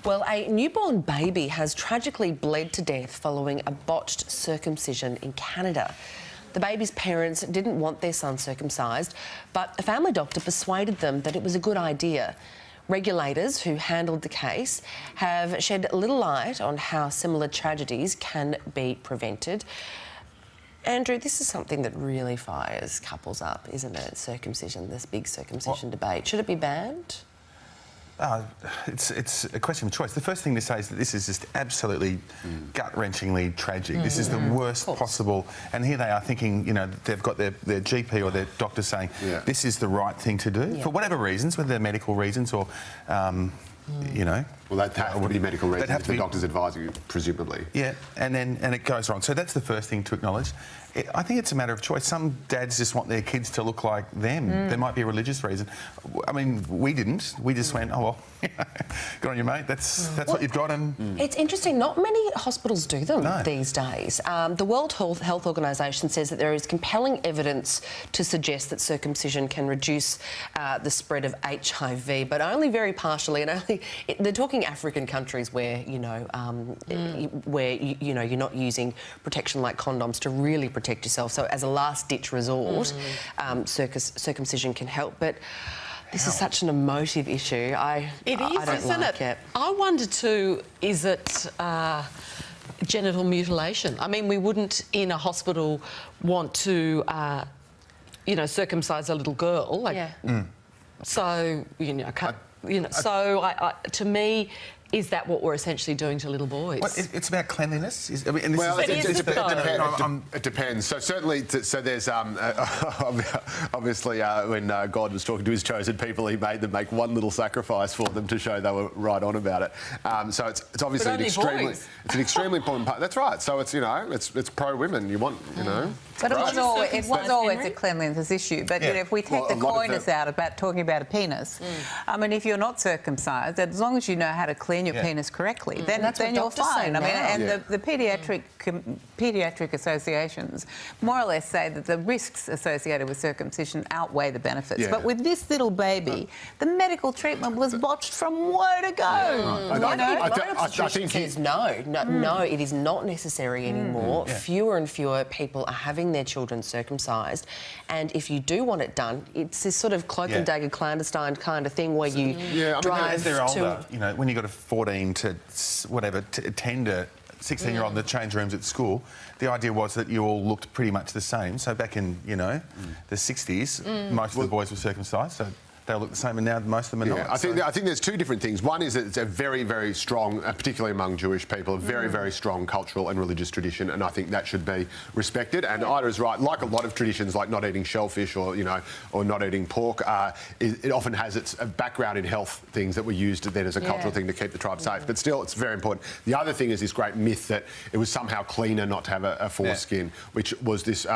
Well, a newborn baby has tragically bled to death following a botched circumcision in Canada. The baby's parents didn't want their son circumcised, but a family doctor persuaded them that it was a good idea. Regulators who handled the case have shed little light on how similar tragedies can be prevented. Andrew, this is something that really fires couples up, isn't it? Circumcision, this big circumcision debate. Should it be banned? It's a question of choice. The first thing to say is that this is just absolutely gut-wrenchingly tragic. This is the worst possible... And here they are thinking, you know, they've got their GP or their doctor saying this is the right thing to do, for whatever reasons, whether they're medical reasons or, you know... Well, they'd have to be medical reasons if the doctor's advising you, presumably. Yeah, and it goes wrong. So that's the first thing to acknowledge. I think it's a matter of choice. Some dads just want their kids to look like them. There might be a religious reason. I mean, we didn't. We just went, oh, well, good on you, mate. That's what you've got. And It's interesting. Not many hospitals do them these days. The World Health Organization says that there is compelling evidence to suggest that circumcision can reduce the spread of HIV, but only very partially. And only they're talking African countries where, you know, you know, you're not using protection like condoms to really protect yourself. So as a last-ditch resort, circumcision can help. But this is such an emotive issue. I don't like it. I wonder too, is it genital mutilation? I mean, we wouldn't in a hospital want to, you know, circumcise a little girl. Like, so, you know, so to me, is that what we're essentially doing to little boys? Well, it's about cleanliness. It depends. So certainly, there's obviously when God was talking to his chosen people, he made them make one little sacrifice for them to show they were right on about it. So it's obviously an extremely important part. That's right. So it's, you know, it's pro women. You want, you know. But it was always a cleanliness issue. But you know, if we take the coyness out about talking about a penis, I mean, if you're not circumcised, as long as you know how to clean your penis correctly, then you're fine. I mean, and the paediatric associations more or less say that the risks associated with circumcision outweigh the benefits. But with this little baby, the medical treatment was botched from where to go. I think says no, it is not necessary anymore. Fewer and fewer people are having their children circumcised, and if you do want it done, it's this sort of cloak and dagger clandestine kind of thing where you drive as they're older, you know, when you've got a 14 to whatever, 10 to 16-year-old in the change rooms at school, the idea was that you all looked pretty much the same. So back in, you know, the 60s, most of the boys were circumcised, so they look the same, and now most of them are not. I think there's two different things. One is that it's a very, very strong, particularly among Jewish people, a very, very strong cultural and religious tradition, and I think that should be respected. And Ida is right. Like a lot of traditions, like not eating shellfish or, you know, or not eating pork, it often has its background in health things that were used then as a cultural thing to keep the tribe safe. But still, it's very important. The other thing is this great myth that it was somehow cleaner not to have a foreskin, which was this.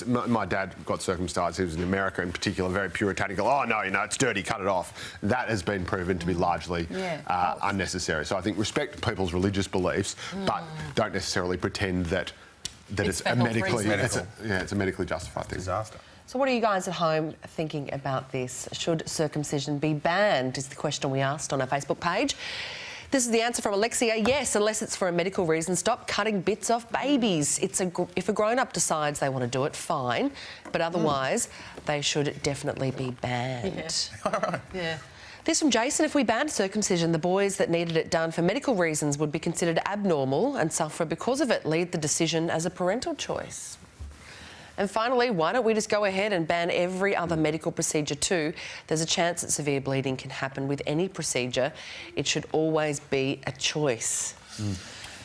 My dad got circumcised. He was in America, in particular, very puritanical. Oh no, you know, it's dirty, cut it off. That has been proven to be largely unnecessary. So I think respect people's religious beliefs, but don't necessarily pretend that it's a medically justified thing. Disaster. So what are you guys at home thinking about this? Should circumcision be banned, is the question we asked on our Facebook page. This is the answer from Alexia. Yes, unless it's for a medical reason. Stop cutting bits off babies. If a grown-up decides they want to do it, fine. But otherwise, they should definitely be banned. This from Jason. If we banned circumcision, the boys that needed it done for medical reasons would be considered abnormal and suffer because of it. Leave the decision as a parental choice. And finally, why don't we just go ahead and ban every other medical procedure too? There's a chance that severe bleeding can happen with any procedure. It should always be a choice.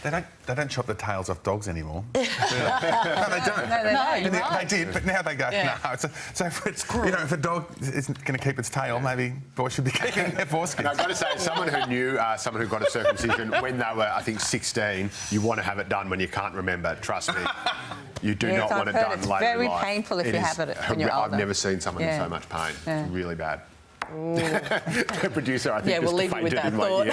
They don't chop the tails off dogs anymore. No, they don't. They did, but now they go, no. So if a dog isn't going to keep its tail, maybe boys should be keeping their foreskin. I've got to say, someone who knew someone who got a circumcision when they were, I think, 16, you want to have it done when you can't remember. Trust me. You do not want it done later in life. It's very painful if you have it when you're older. I've never seen someone in so much pain. It's really bad. The producer, I think, we'll leave you with that thought.